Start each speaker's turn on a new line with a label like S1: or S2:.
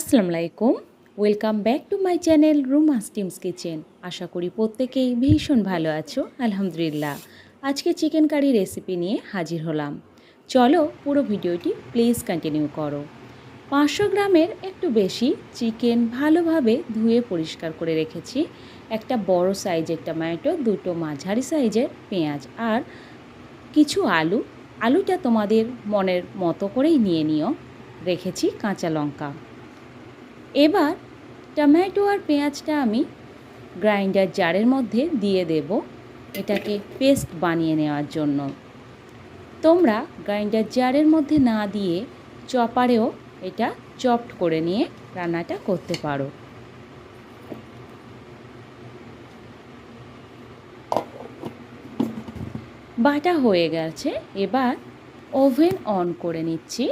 S1: আসসালামু আলাইকুম, welcome back to my channel Ruma's team's kitchen. আশা করি প্রত্যেকেই ভীষণ ভালো আছো। আলহামদুলিল্লাহ, আজকে চিকেন কারি রেসিপি নিয়ে হাজির হলাম। চলো পুরো ভিডিওটি প্লিজ কন্টিনিউ করো। 500 গ্রামের একটু বেশি চিকেন ভালোভাবে ধুয়ে পরিষ্কার করে রেখেছি। একটা বড় সাইজের টমেটো, দুটো মাঝারি সাইজের পেঁয়াজ আর কিছু আলুটা তোমাদের মনের মতো করেই নিয়ে নিও। রেখেছি কাঁচা লঙ্কা। এবার টমেটো আর পেঁয়াজটা আমি গ্রাইন্ডার জারের মধ্যে দিয়ে দেব, এটাকে পেস্ট বানিয়ে নেওয়ার জন্য। তোমরা গ্রাইন্ডার জারের মধ্যে না দিয়ে চপারেও এটা চপড করে নিয়ে রান্নাটা করতে পারো। বাটা হয়ে গেছে, এবার ওভেন অন করে নিচ্ছি।